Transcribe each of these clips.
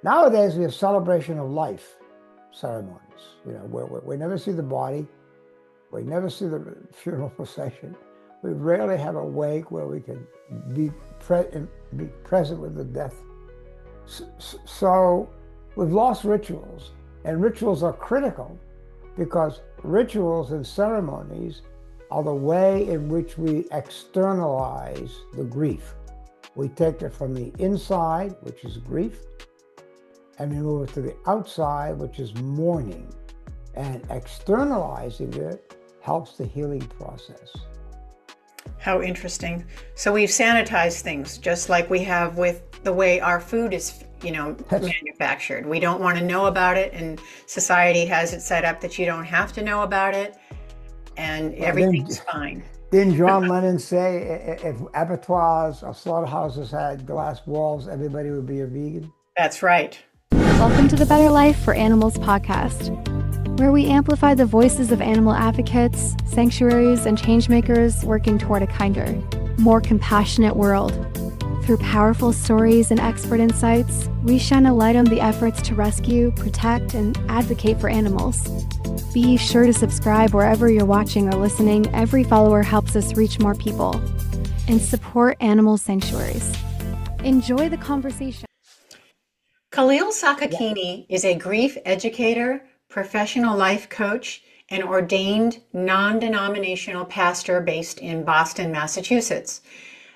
Nowadays, we have celebration of life ceremonies. We never see the body. We never see the funeral procession. We rarely have a wake where we can be, be present with the death. So we've lost rituals, and rituals are critical because rituals and ceremonies are the way in which we externalize the grief. We take it from the inside, which is grief, and we move it to the outside, which is mourning. And externalizing it helps the healing process. How interesting. So we've sanitized things just like we have with the way our food is, manufactured. We don't want to know about it, and society has it set up that you don't have to know about it, and everything's fine. Didn't John Lennon say if abattoirs or slaughterhouses had glass walls, everybody would be a vegan? That's right. Welcome to the Better Life for Animals podcast, where we amplify the voices of animal advocates, sanctuaries, and changemakers working toward a kinder, more compassionate world. Through powerful stories and expert insights, we shine a light on the efforts to rescue, protect, and advocate for animals. Be sure to subscribe wherever you're watching or listening. Every follower helps us reach more people. And support animal sanctuaries. Enjoy the conversation. Kaleel Sakakeeny is a grief educator, professional life coach, and ordained non-denominational pastor based in Boston, Massachusetts.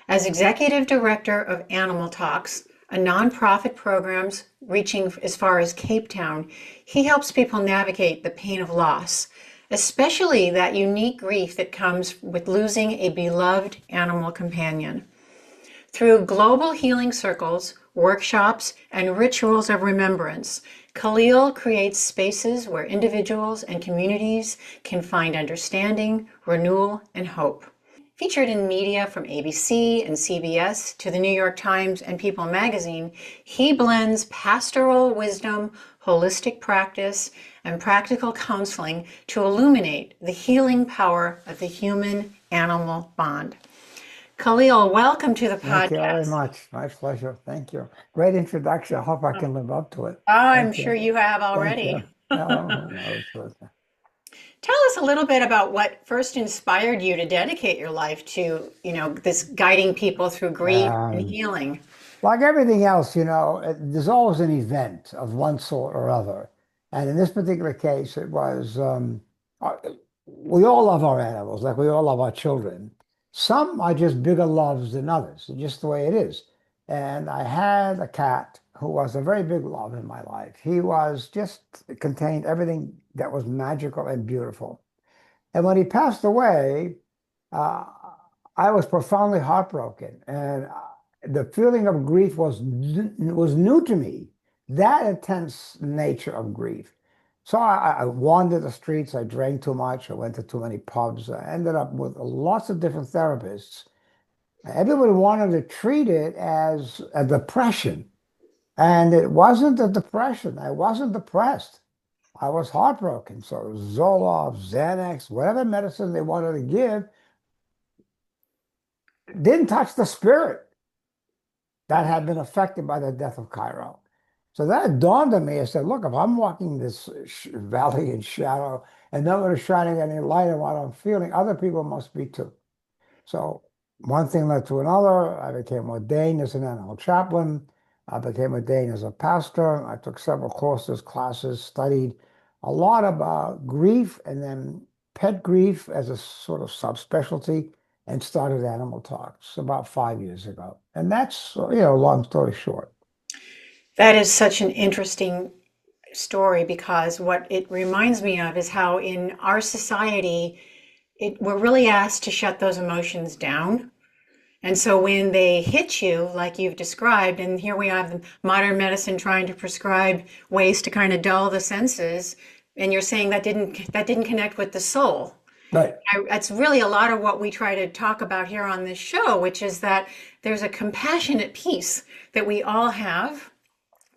As executive director of Animal Talks, a nonprofit program reaching as far as Cape Town, he helps people navigate the pain of loss, especially that unique grief that comes with losing a beloved animal companion. Through global healing circles, workshops, and rituals of remembrance, Kaleel creates spaces where individuals and communities can find understanding, renewal, and hope. Featured in media from ABC and CBS to the New York Times and People magazine, he blends pastoral wisdom, holistic practice, and practical counseling to illuminate the healing power of the human-animal bond. Kaleel, welcome to the podcast. Thank you very much. My pleasure. Thank you. Great introduction. I hope I can live up to it. I'm sure you have already. Tell us a little bit about what first inspired you to dedicate your life to, this guiding people through grief and healing. Like everything else, there's always an event of one sort or other. And in this particular case, it was, we all love our animals, like we all love our children. Some are just bigger loves than others, just the way it is. And I had a cat who was a very big love in my life. He was contained everything that was magical and beautiful. And when he passed away, I was profoundly heartbroken. And the feeling of grief was new to me, that intense nature of grief. So I wandered the streets, I drank too much, I went to too many pubs, I ended up with lots of different therapists. Everybody wanted to treat it as a depression. And it wasn't a depression. I wasn't depressed. I was heartbroken. So Zoloft, Xanax, whatever medicine they wanted to give, didn't touch the spirit that had been affected by the death of Cairo. So that dawned on me. I said, look, if I'm walking this valley in shadow and nobody's shining any light on what I'm feeling, other people must be too. So one thing led to another. I became ordained as an animal chaplain. I became ordained as a pastor. I took several courses, classes, studied a lot about grief and then pet grief as a sort of subspecialty, and started Animal Talks about 5 years ago. And that's, long story short. That is such an interesting story, because what it reminds me of is how in our society, we're really asked to shut those emotions down. And so when they hit you, like you've described, and here we have modern medicine trying to prescribe ways to kind of dull the senses, and you're saying that didn't connect with the soul. Right. That's really a lot of what we try to talk about here on this show, which is that there's a compassionate piece that we all have,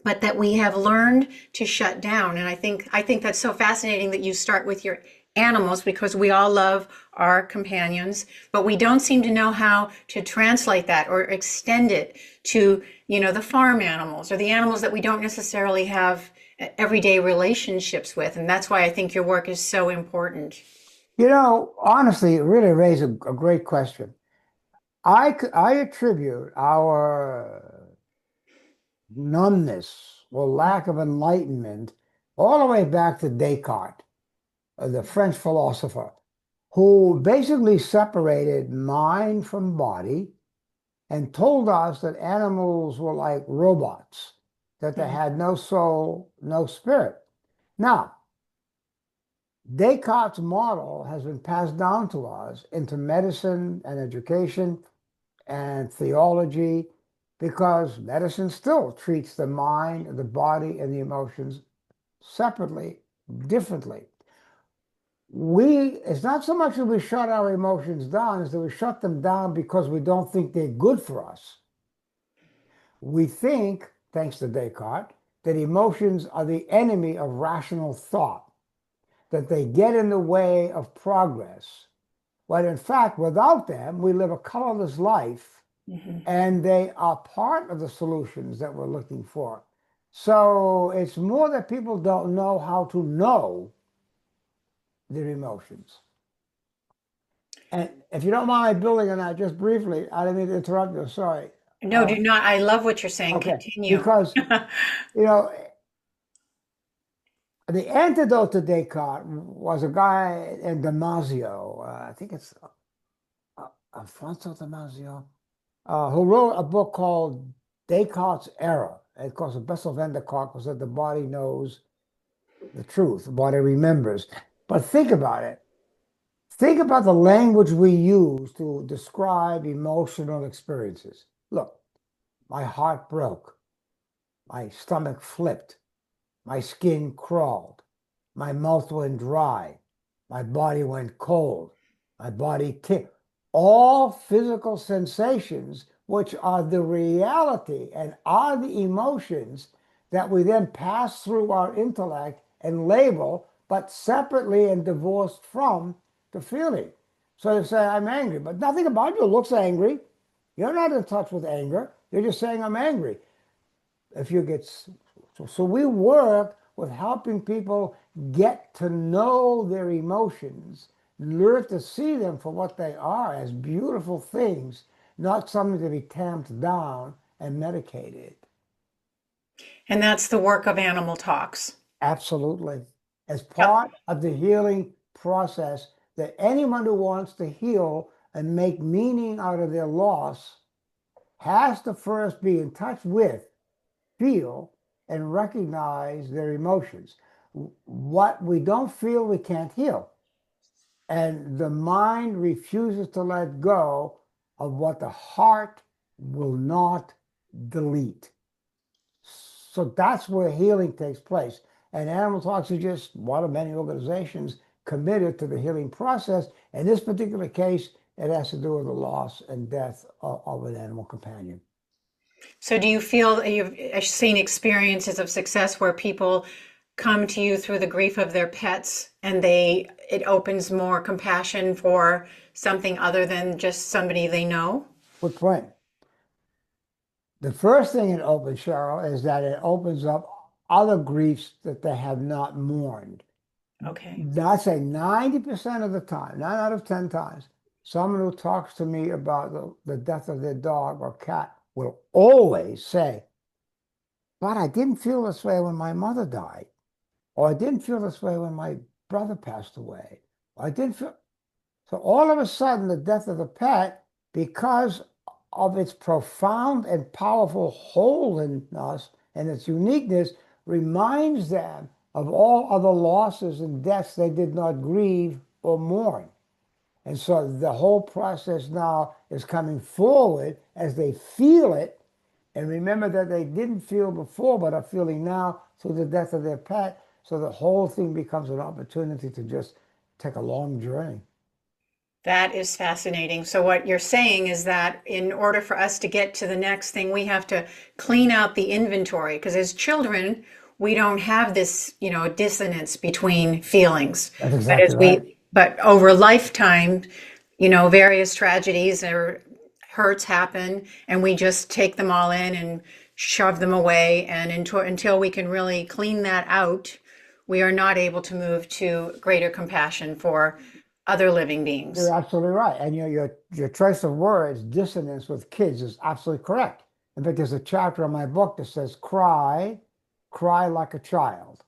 but that we have learned to shut down. And I think that's so fascinating that you start with your animals because we all love our companions, but we don't seem to know how to translate that or extend it to, the farm animals or the animals that we don't necessarily have everyday relationships with. And that's why I think your work is so important. Honestly, it really raised a great question. I attribute our numbness or lack of enlightenment all the way back to Descartes, the French philosopher, who basically separated mind from body and told us that animals were like robots, that they Mhm. had no soul, no spirit. Now, Descartes' model has been passed down to us into medicine and education and theology because medicine still treats the mind, the body, and the emotions separately, differently. It's not so much that we shut our emotions down, as that we shut them down because we don't think they're good for us. We think, thanks to Descartes, that emotions are the enemy of rational thought, that they get in the way of progress. When in fact, without them, we live a colorless life, Mhm. and they are part of the solutions that we're looking for. So it's more that people don't know how to know their emotions. And if you don't mind building on that just briefly, I didn't mean to interrupt you, sorry. No, do not. I love what you're saying. Okay, Continue. because, you know, the antidote to Descartes was a guy in Damasio, I think it's Alfonso Damasio, who wrote a book called Descartes' Error. Of course, the Bessel van der Kolk was that the body knows the truth, the body remembers. But think about it. Think about the language we use to describe emotional experiences. Look, my heart broke, my stomach flipped, my skin crawled, my mouth went dry, my body went cold, my body ticked. All physical sensations, which are the reality and are the emotions that we then pass through our intellect and label, but separately and divorced from the feeling. So you say, I'm angry, but nothing about you looks angry. You're not in touch with anger. You're just saying, I'm angry. If you get so we work with helping people get to know their emotions, learn to see them for what they are as beautiful things, not something to be tamped down and medicated. And that's the work of Animal Talks. Absolutely. As Yep. part of the healing process, that anyone who wants to heal and make meaning out of their loss has to first be in touch with, feel, and recognize their emotions. What we don't feel, we can't heal. And the mind refuses to let go of what the heart will not delete. So that's where healing takes place. And Animal Talks is just one of many organizations committed to the healing process. In this particular case, it has to do with the loss and death of an animal companion. So do you feel that you've seen experiences of success where people come to you through the grief of their pets and it opens more compassion for something other than just somebody they know? Good point. The first thing it opens, Cheryl, is that it opens up other griefs that they have not mourned. Okay. I'd say 90% of the time, 9 out of 10 times, someone who talks to me about the death of their dog or cat will always say, but I didn't feel this way when my mother died, or I didn't feel this way when my brother passed away. Or I didn't feel. So all of a sudden, the death of the pet, because of its profound and powerful wholeness and its uniqueness, reminds them of all other losses and deaths they did not grieve or mourn. And so the whole process now is coming forward as they feel it and remember that they didn't feel before but are feeling now through the death of their pet. So the whole thing becomes an opportunity to just take a long journey. That is fascinating. So what you're saying is that in order for us to get to the next thing, we have to clean out the inventory because as children, we don't have this, dissonance between feelings. That's exactly right. But over lifetime, various tragedies or hurts happen, and we just take them all in and shove them away. And until we can really clean that out, we are not able to move to greater compassion for other living You're beings. absolutely right. And your choice of words, dissonance with kids, is absolutely correct. In fact, there's a chapter in my book that says, cry like a child.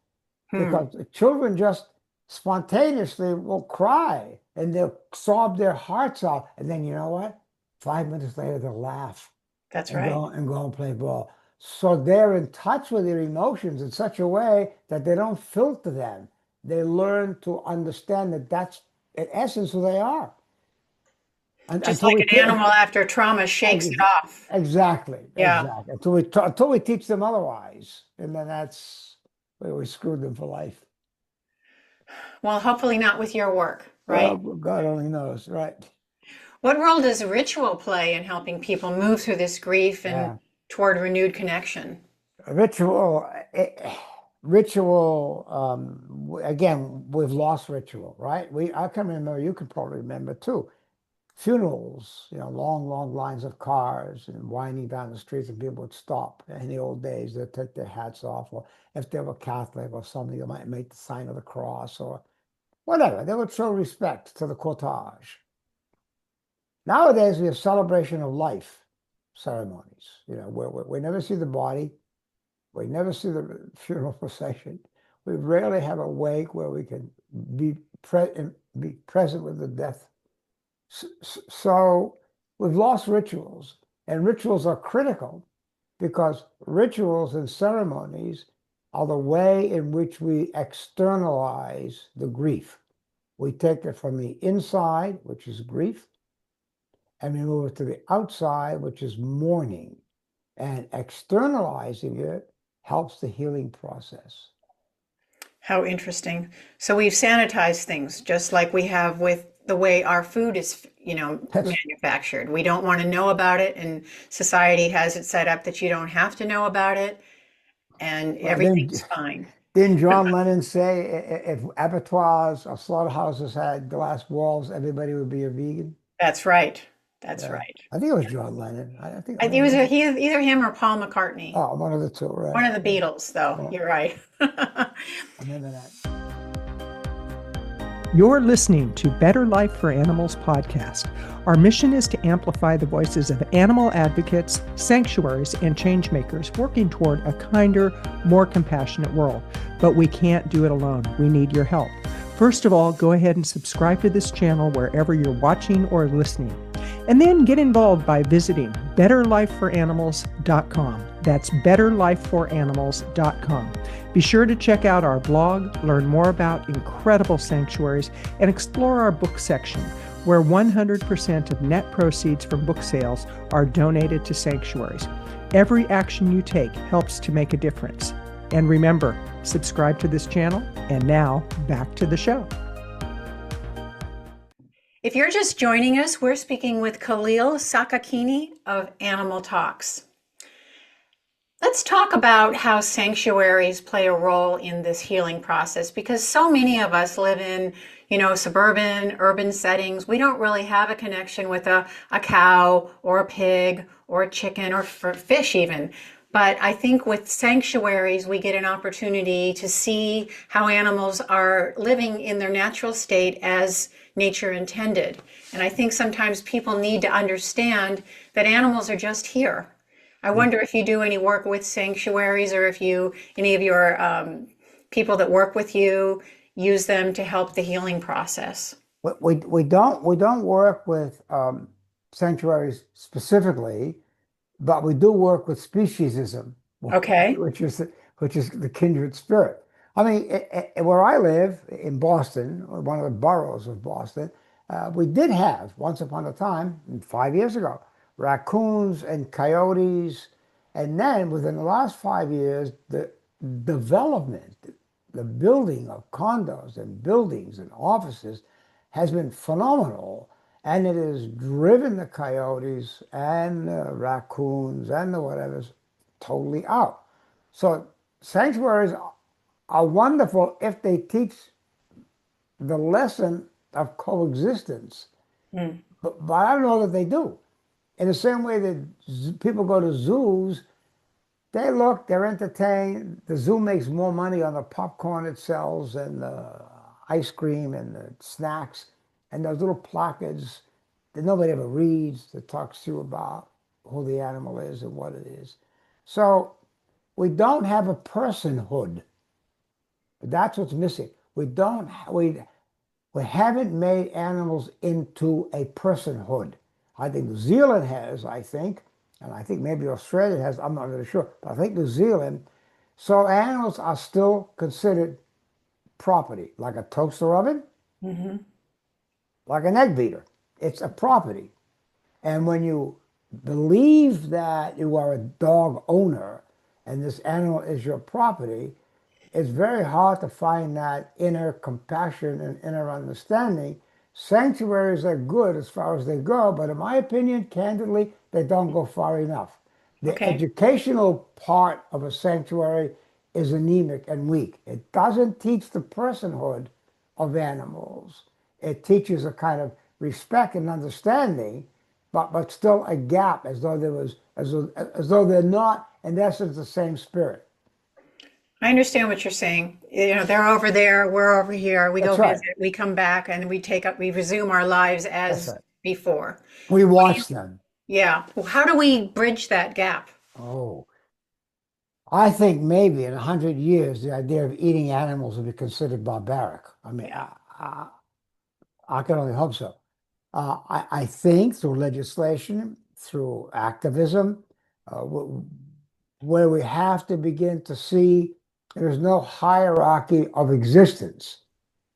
Hmm, Because children just spontaneously will cry and they'll sob their hearts out. And then you know what? 5 minutes later, they'll laugh that's and right. go and play ball. So they're in touch with their emotions in such a way that they don't filter them. They learn to understand that that's in essence who they are. Just Until like we an animal after trauma shakes it off. exactly, Yeah. exactly. Until we teach them otherwise, and then that's where we screwed them for life. Well, hopefully not with your work, Well, right? God only knows, right? What role does ritual play in helping people move through this grief and Yeah. toward renewed connection? Ritual, ritual. Again, we've lost ritual, right? I can remember. You can probably remember too. Funerals, long, long lines of cars and winding down the streets, and people would stop. In the old days, they'd take their hats off, or if they were Catholic or something, they might make the sign of the cross or whatever. They would show respect to the cortege. Nowadays, we have celebration of life ceremonies, where we never see the body, we never see the funeral procession. We rarely have a wake where we can be present with the death. So we've lost rituals, and rituals are critical because rituals and ceremonies are the way in which we externalize the grief. We take it from the inside, which is grief, and we move it to the outside, which is mourning. And externalizing it helps the healing process. How interesting. So we've sanitized things just like we have with the way our food is, That's manufactured. We don't want to know about it, and society has it set up that you don't have to know about it, and well, then everything's fine. didn't John Lennon say if abattoirs or slaughterhouses had glass walls, everybody would be a vegan? That's right. That's Yeah, right. I think it was John Lennon. I think I It was remember. either him or Paul McCartney. Oh, one of the two, One right? of the Beatles, though. Yeah, You're right. I remember that. You're listening to Better Life for Animals podcast. Our mission is to amplify the voices of animal advocates, sanctuaries, and changemakers working toward a kinder, more compassionate world. But we can't do it alone. We need your help. First of all, go ahead and subscribe to this channel wherever you're watching or listening. And then get involved by visiting betterlifeforanimals.com. That's betterlifeforanimals.com. Be sure to check out our blog, learn more about incredible sanctuaries, and explore our book section, where 100% of net proceeds from book sales are donated to sanctuaries. Every action you take helps to make a difference. And remember, subscribe to this channel. And now, back to the show. If you're just joining us, we're speaking with Kaleel Sakakeeny of Animal Talks. Let's talk about how sanctuaries play a role in this healing process, because so many of us live in, suburban, urban settings. We don't really have a connection with a cow or a pig or a chicken or fish even. But I think with sanctuaries, we get an opportunity to see how animals are living in their natural state as nature intended. And I think sometimes people need to understand that animals are just here. I wonder if you do any work with sanctuaries, or if any of your people that work with you, use them to help the healing process. We don't work with sanctuaries specifically, but we do work with speciesism, Okay. which is the kindred spirit. I mean, where I live in Boston, or one of the boroughs of Boston, we did have once upon a time, 5 years ago, raccoons and coyotes, and then within the last 5 years, the development, the building of condos and buildings and offices has been phenomenal. And it has driven the coyotes and the raccoons and the whatevers totally out. So sanctuaries are wonderful if they teach the lesson of coexistence. Mm. But I don't know that they do. In the same way that people go to zoos, they look, they're entertained. The zoo makes more money on the popcorn it sells and the ice cream and the snacks and those little placards that nobody ever reads that talks to you about who the animal is and what it is. So we don't have a personhood. That's what's missing. We haven't made animals into a personhood. I think New Zealand has, I think, and I think maybe Australia has, I'm not really sure, but I think New Zealand. So animals are still considered property, like a toaster oven, Hmm. like an egg beater. It's a property. And when you believe that you are a dog owner and this animal is your property, it's very hard to find that inner compassion and inner understanding. Sanctuaries are good as far as they go, but in my opinion, candidly, they don't go far enough. The Okay. educational part of a sanctuary is anemic and weak. It doesn't teach the personhood of animals. It teaches a kind of respect and understanding, but still a gap, as though there was as though they're not, in essence, the same spirit. I understand what you're saying. You know, they're over there, we're over here. We go That's right. visit, we come back, and we resume our lives That's as right. before. We watch them. Yeah. Well, how do we bridge that gap? Oh, I think maybe in 100 years, the idea of eating animals will be considered barbaric. I mean, I can only hope so. I think through legislation, through activism, where we have to begin to see there's no hierarchy of existence.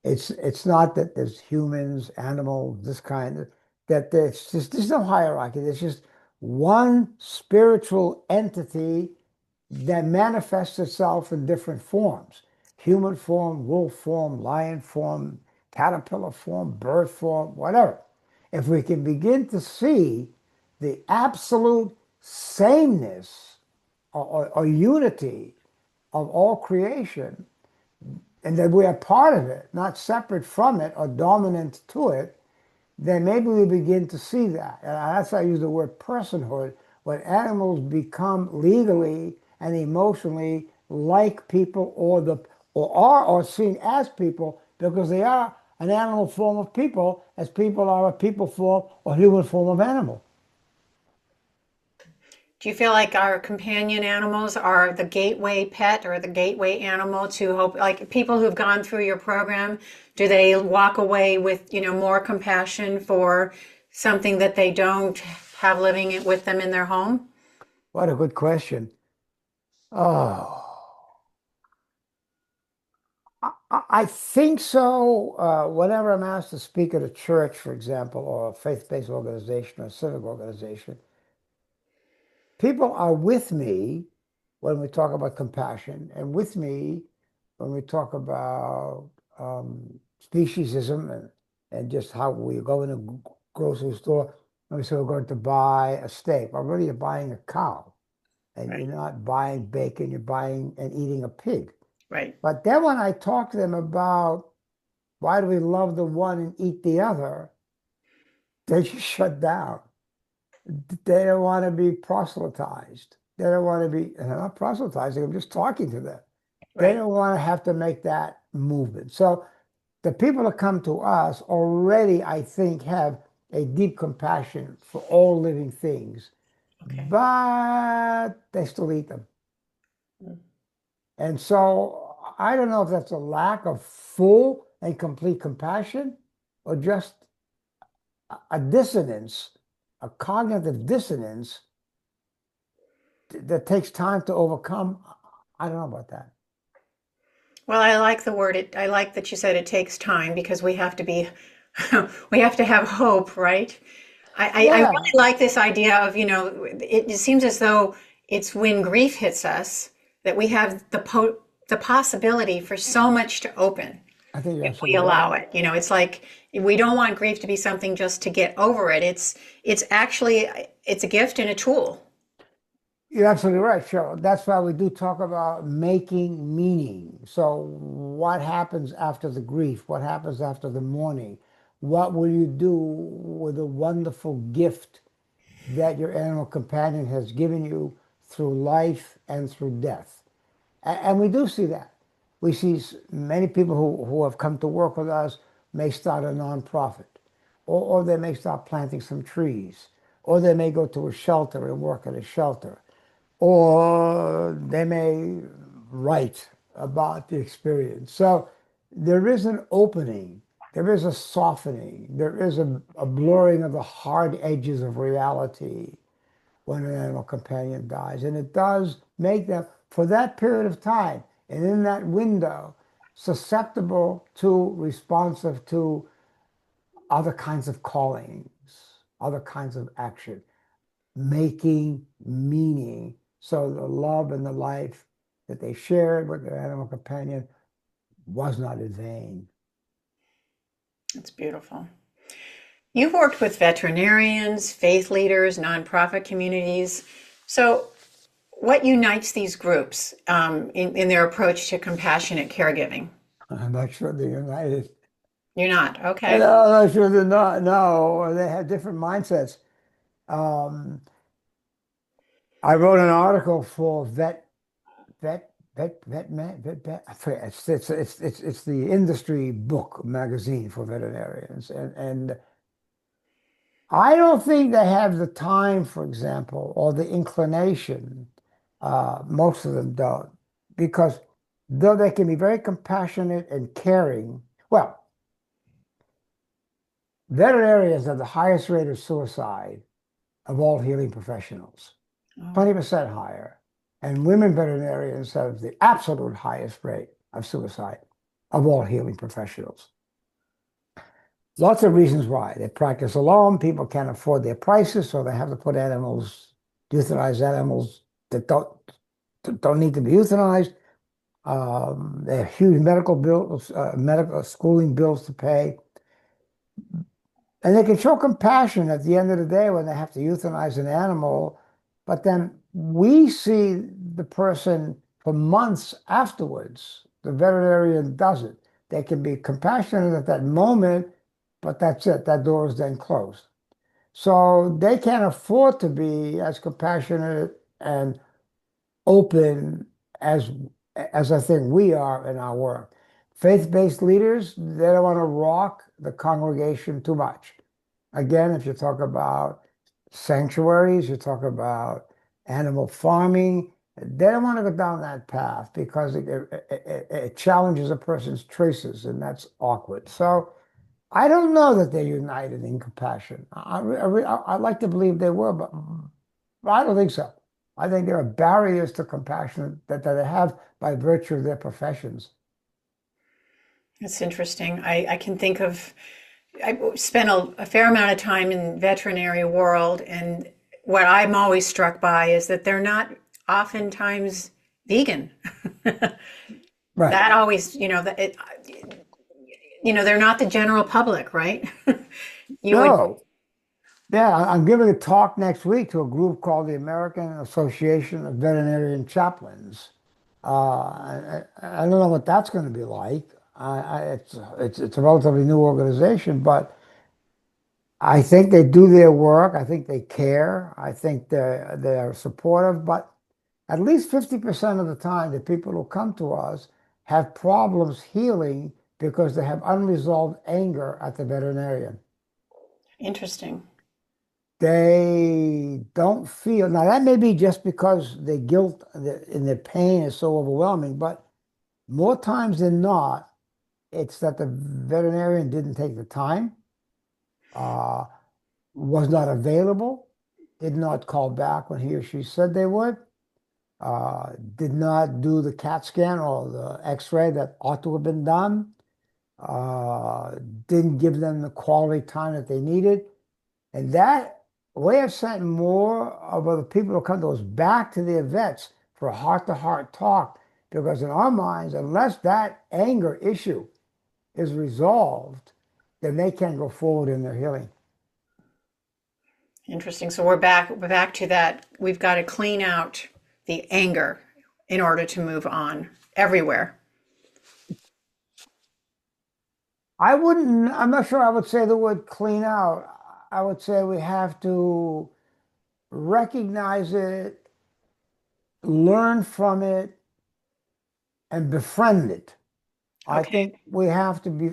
It's not that there's humans, animals, this kind of that there's no hierarchy. There's just one spiritual entity that manifests itself in different forms: human form, wolf form, lion form, caterpillar form, bird form, whatever. If we can begin to see the absolute sameness or unity of all creation, and that we are part of it, not separate from it or dominant to it, then maybe we begin to see that. And that's why I use the word personhood. When animals become legally and emotionally like people, or seen as people, because they are an animal form of people, as people are a people form or human form of animal. Do you feel like our companion animals are the gateway pet or the gateway animal to hope, like people who've gone through your program, do they walk away with, more compassion for something that they don't have living with them in their home? What a good question. Oh, I think so. Whenever I'm asked to speak at a church, for example, or a faith-based organization or a civic organization, people are with me when we talk about compassion, and with me when we talk about speciesism and just how we go in a grocery store and we say we're going to buy a steak. Well, really, you're buying a cow, and Right, you're not buying bacon, you're buying and eating a pig. right, But then when I talk to them about why do we love the one and eat the other, they just shut down. They don't want to be proselytized. They don't want to be, and I'm not proselytizing, I'm just talking to them. They right. don't want to have to make that movement. So the people that come to us already, I think, have a deep compassion for all living things, Okay. but they still eat them. Mm. And so I don't know if that's a lack of full and complete compassion or just a dissonance, a cognitive dissonance that takes time to overcome. I don't know about that. Well, I like the word I like that you said it takes time because we have to be we have to have hope, right? I really Yeah, like this idea of, it seems as though it's when grief hits us that we have the possibility for so much to open I think you're if we absolutely right. allow it. It's like we don't want grief to be something just to get over it. It's actually it's a gift and a tool. You're absolutely right, Cheryl. That's why we do talk about making meaning. So, what happens after the grief? What happens after the mourning? What will you do with the wonderful gift that your animal companion has given you through life and through death? And we do see that. We see many people who have come to work with us may start a nonprofit, or they may start planting some trees, or they may go to a shelter and work at a shelter, or they may write about the experience. So there is an opening, there is a softening, there is a blurring of the hard edges of reality when an animal companion dies. And it does make them, for that period of time and in that window, susceptible to, responsive to other kinds of callings, other kinds of action, making meaning. So the love and the life that they shared with their animal companion was not in vain. It's beautiful. You've worked with veterinarians, faith leaders, nonprofit communities. So, what unites these groups in their approach to compassionate caregiving? I'm not sure they're united. You're not, And okay. I'm not sure they're not, no, or they have different mindsets. Um, I wrote an article for I forget, it's the industry book magazine for veterinarians, and I don't think they have the time, for example, or the inclination. Most of them don't, because though they can be very compassionate and caring, well, veterinarians have the highest rate of suicide of all healing professionals, Oh, 20% higher. And women veterinarians have the absolute highest rate of suicide of all healing professionals. Lots of reasons why. They practice alone, people can't afford their prices, so they have to put animals, euthanize animals that don't need to be euthanized. They have huge medical bills, medical schooling bills to pay. And they can show compassion at the end of the day when they have to euthanize an animal, but then we see the person for months afterwards. The veterinarian doesn't. They can be compassionate at that moment, but that's it. That door is then closed. So they can't afford to be as compassionate and open as as I think we are in our work. Faith-based leaders, they don't want to rock the congregation too much. Again, if you talk about sanctuaries, you talk about animal farming, they don't want to go down that path because it challenges a person's traces, and that's awkward. So I don't know that they're united in compassion. I'd like to believe they were, but I don't think so. I think there are barriers to compassion that they have by virtue of their professions. that's interesting. I can think of, I spent a fair amount of time in veterinary world, and what I'm always struck by is that they're not oftentimes vegan. Right. That always, they're not the general public, right? You would, No. Yeah, I'm giving a talk next week to a group called the American Association of Veterinarian Chaplains. I don't know what that's going to be like. It's a relatively new organization, but I think they do their work. I think they care. I think they're supportive. But at least 50% of the time, the people who come to us have problems healing because they have unresolved anger at the veterinarian. interesting. They don't feel, now that may be just because the guilt and the pain is so overwhelming, but more times than not, it's that the veterinarian didn't take the time, uh, was not available, did not call back when he or she said they would, did not do the CAT scan or the X-ray that ought to have been done, uh, didn't give them the quality time that they needed. And that way of sending more of the people who come to us back to their vets for a heart-to-heart talk, because in our minds, unless that anger issue is resolved, then they can't go forward in their healing. Interesting. So we're back to that. We've got to clean out the anger in order to move on everywhere. I'm not sure I would say the word clean out. I would say we have to recognize it, learn from it, and befriend it. I Okay. think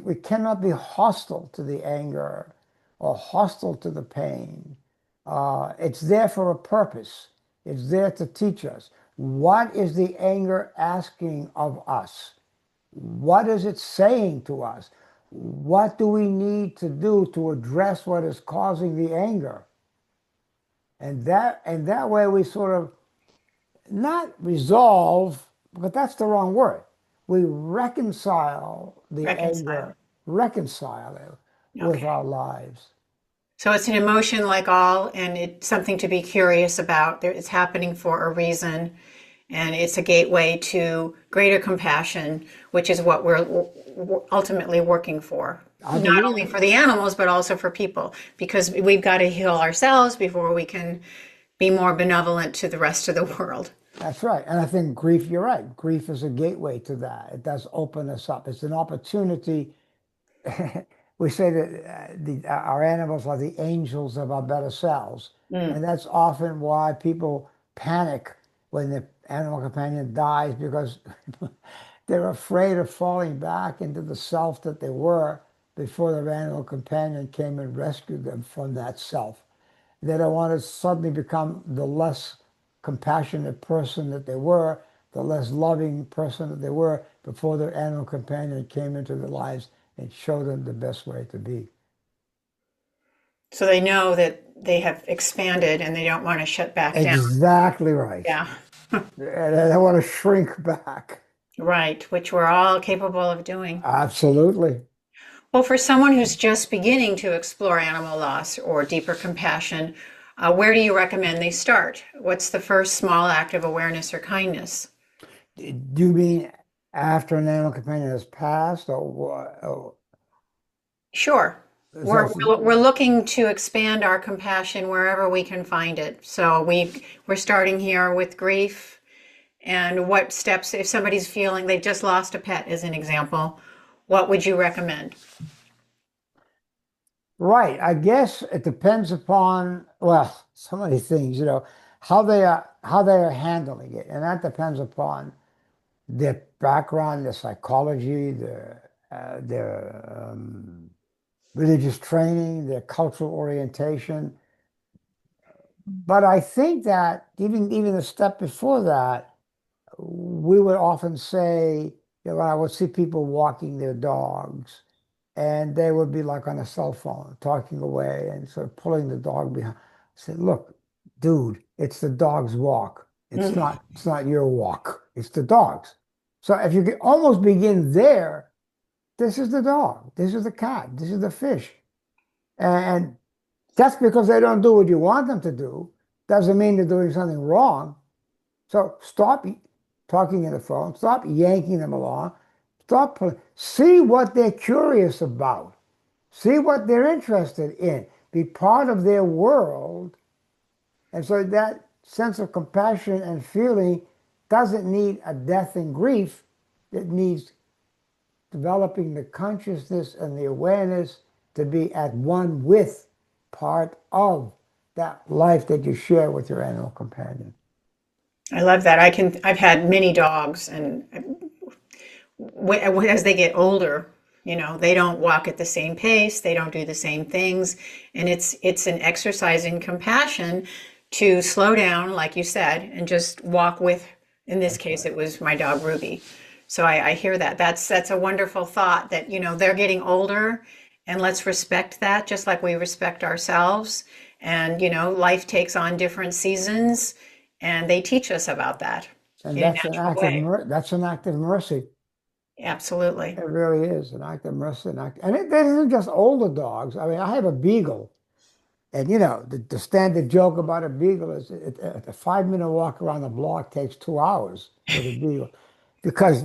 we cannot be hostile to the anger or hostile to the pain. It's there for a purpose. It's there to teach us. What is the anger asking of us? What is it saying to us? What do we need to do to address what is causing the anger? And that way we sort of not resolve, but that's the wrong word. We reconcile the Reconcile. anger, reconcile it with Okay. our lives. So it's an emotion like all, and it's something to be curious about. It's happening for a reason, and it's a gateway to greater compassion, which is what we're ultimately working for. I Not only believe for the animals, but also for people, because we've got to heal ourselves before we can be more benevolent to the rest of the world. that's right. And I think grief, you're right. Grief is a gateway to that. It does open us up. It's an opportunity. We say that our animals are the angels of our better selves. Mm. And that's often why people panic when the animal companion dies because they're afraid of falling back into the self that they were before their animal companion came and rescued them from that self. They don't want to suddenly become the less compassionate person that they were, the less loving person that they were before their animal companion came into their lives and showed them the best way to be. So they know that they have expanded and they don't want to shut back down. Exactly right. Yeah, And I want to shrink back. right, which we're all capable of doing. Absolutely. Well, for someone who's just beginning to explore animal loss or deeper compassion, where do you recommend they start? What's the first small act of awareness or kindness? Do you mean after an animal companion has passed, or what? Sure. Is We're, that, we're looking to expand our compassion wherever we can find it. So we're starting here with grief and what steps, if somebody's feeling they've just lost a pet, as an example, what would you recommend? right. I guess it depends upon, well, so many things, how they are handling it. And that depends upon their background, their psychology, their religious training, their cultural orientation. But I think that even a step before that, we would often say, I would see people walking their dogs, and they would be like on a cell phone, talking away and sort of pulling the dog behind. I said, "Look, dude, it's the dog's walk. It's Mm. not your walk. It's the dog's." So if you can almost begin there, this is the dog, this is the cat, this is the fish. And just because they don't do what you want them to do doesn't mean they're doing something wrong. So stop talking in the phone, stop yanking them along, see what they're curious about, see what they're interested in, be part of their world. And so that sense of compassion and feeling doesn't need a death and grief. It needs developing the consciousness and the awareness to be at one with part of that life that you share with your animal companion. I love that. I've had many dogs, and as they get older, they don't walk at the same pace, they don't do the same things, and it's an exercise in compassion to slow down, like you said, and just walk with. In this That's case, right. it was my dog Ruby. So I hear that. That's a wonderful thought that they're getting older, and let's respect that, just like we respect ourselves. And life takes on different seasons, and they teach us about that And in a that's an natural act of way. that's an act of mercy. Absolutely. It really is an act of mercy. And it isn't just older dogs. I mean, I have a beagle, and the standard joke about a beagle is a 5-minute walk around the block takes 2 hours with a beagle because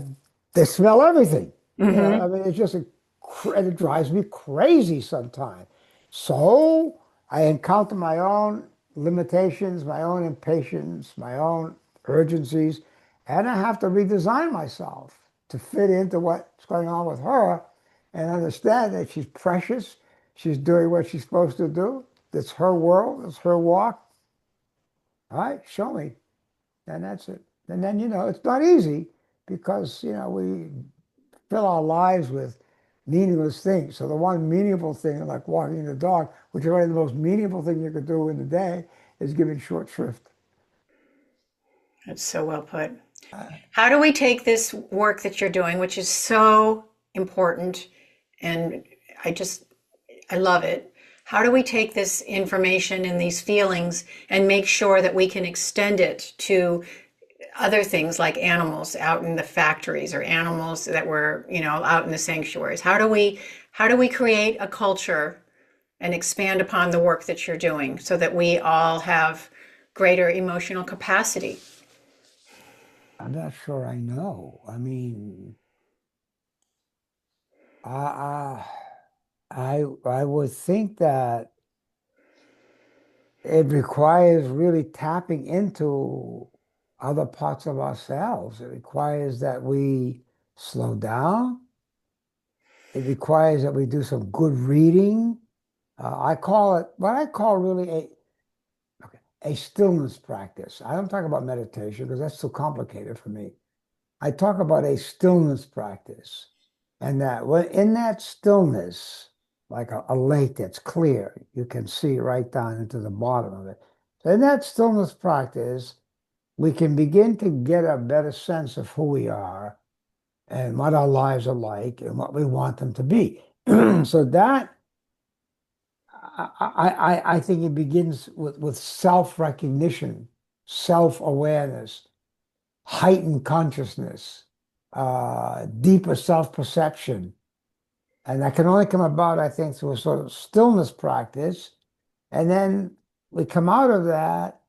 they smell everything. I Hmm. mean, it's just and it drives me crazy sometimes. So I encounter my own limitations, my own impatience, my own urgencies, and I have to redesign myself to fit into what's going on with her and understand that she's precious. She's doing what she's supposed to do. It's her world, it's her walk. All right, show me. And that's it. And then, it's not easy because, we fill our lives with meaningless things. So the one meaningful thing, like walking the dog, which is really the most meaningful thing you could do in the day, is giving short shrift. That's so well put. How do we take this work that you're doing, which is so important, and I love it. How do we take this information and these feelings and make sure that we can extend it to other things like animals out in the factories or animals that were, out in the sanctuaries? How do we create a culture and expand upon the work that you're doing so that we all have greater emotional capacity? I'm not sure I know. I mean, I, I would think that it requires really tapping into other parts of ourselves. It requires that we slow down. It requires that we do some good reading. I call it what I call really a stillness practice. I don't talk about meditation because that's too complicated for me. I talk about a stillness practice. And that when in that stillness, like a lake that's clear, you can see right down into the bottom of it. So in that stillness practice, we can begin to get a better sense of who we are and what our lives are like and what we want them to be. So that I think it begins with self-recognition, self-awareness, heightened consciousness, deeper self-perception. And that can only come about, I think, through a sort of stillness practice. And then we come out of that,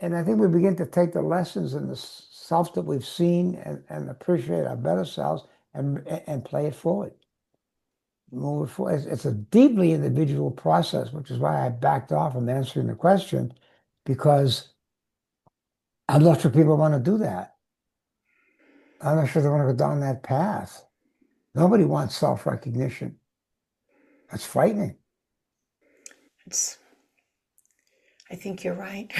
and I think we begin to take the lessons in the self that we've seen and appreciate our better selves and play it forward. Move it forward. It's a deeply individual process, which is why I backed off from answering the question, because I'm not sure people want to do that. I'm not sure they want to go down that path. Nobody wants self-recognition. That's frightening. I think you're right.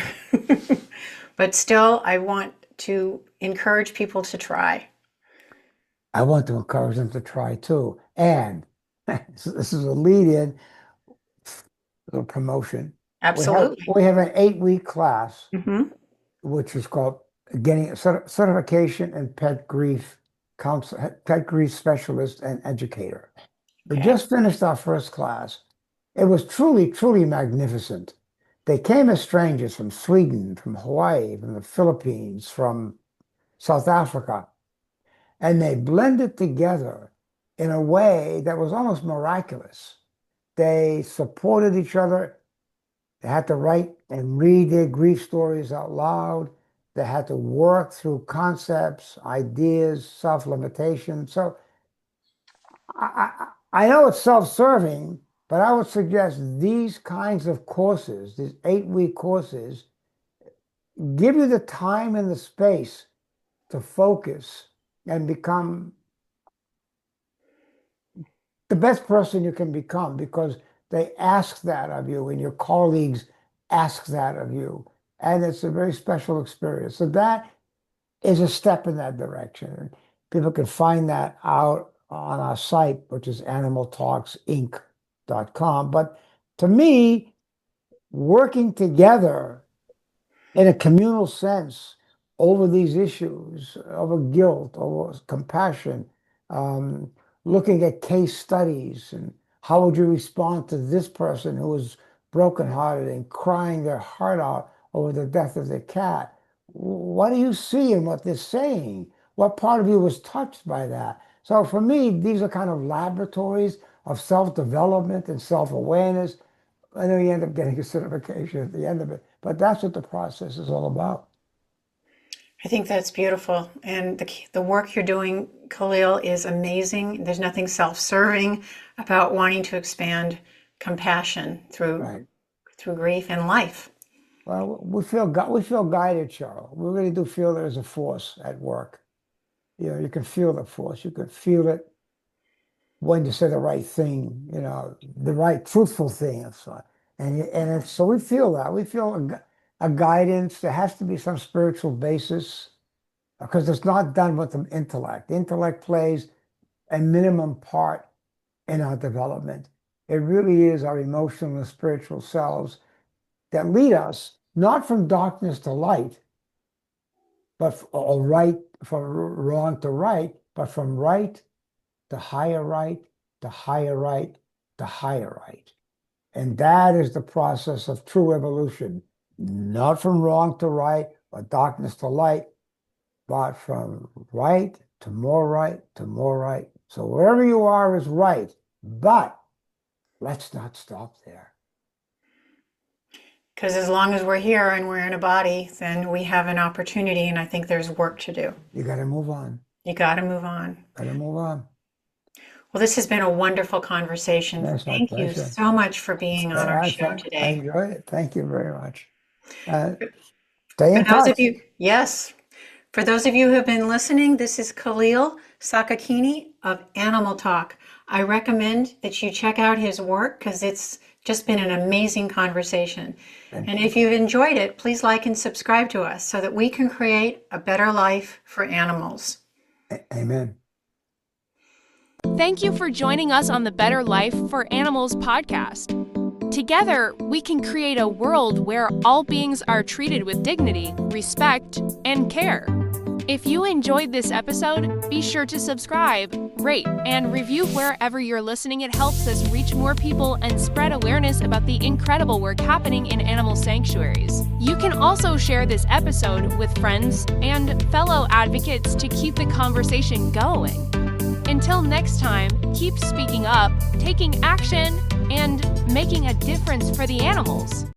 But still, I want to encourage people to try. I want to encourage them to try too. And this is a lead-in, little promotion. Absolutely. We have an 8-week class, Mm-hmm. which is called getting a certification in pet grief counselor, pet grief specialist and educator. We Okay. just finished our first class. It was truly, truly magnificent. They came as strangers from Sweden, from Hawaii, from the Philippines, from South Africa, and they blended together in a way that was almost miraculous. They supported each other. They had to write and read their grief stories out loud. They had to work through concepts, ideas, self-limitation. So I know it's self-serving, but I would suggest these kinds of courses, these 8-week courses, give you the time and the space to focus and become the best person you can become, because they ask that of you and your colleagues ask that of you. And it's a very special experience. So that is a step in that direction. People can find that out on our site, which is animaltalksinc.com. But to me, working together in a communal sense over these issues, over guilt, over compassion, um, looking at case studies and how would you respond to this person who was brokenhearted and crying their heart out over the death of their cat? What do you see in what they're saying? What part of you was touched by that? So for me, these are kind of laboratories of self-development and self-awareness. I know you end up getting a certification at the end of it, but that's what the process is all about. I think that's beautiful. And the work you're doing, Kaleel, is amazing. There's nothing self-serving about wanting to expand compassion through Right. through grief and life. Well, we feel guided, Cheryl. We really do feel there's a force at work. You can feel the force. You can feel it when you say the right thing, the right truthful thing. So we feel that. We feel a guidance. There has to be some spiritual basis because it's not done with the intellect. The intellect plays a minimum part in our development. It really is our emotional and spiritual selves that lead us not from darkness to light, but from wrong to right, but from right to higher right, to higher right, to higher right. And that is the process of true evolution, not from wrong to right or darkness to light, but from right to more right to more right. So wherever you are is right, but let's not stop there. Because as long as we're here and we're in a body, then we have an opportunity, and I think there's work to do. You got to move on. You got to move on. Got to move on. Well, this has been a wonderful conversation. That's my Thank you pleasure. so much for being on our show I today. enjoyed it. Thank you very much. Stay in For those touch. of you, yes. For those of you who have been listening, this is Kaleel Sakakeeny of Animal Talk. I recommend that you check out his work because it's just been an amazing conversation. And if you've enjoyed it, please like and subscribe to us so that we can create a better life for animals. Amen. Thank you for joining us on the Better Life for Animals podcast. Together, we can create a world where all beings are treated with dignity, respect, and care. If you enjoyed this episode, be sure to subscribe, rate, and review wherever you're listening. It helps us reach more people and spread awareness about the incredible work happening in animal sanctuaries. You can also share this episode with friends and fellow advocates to keep the conversation going. Until next time, keep speaking up, taking action, and making a difference for the animals.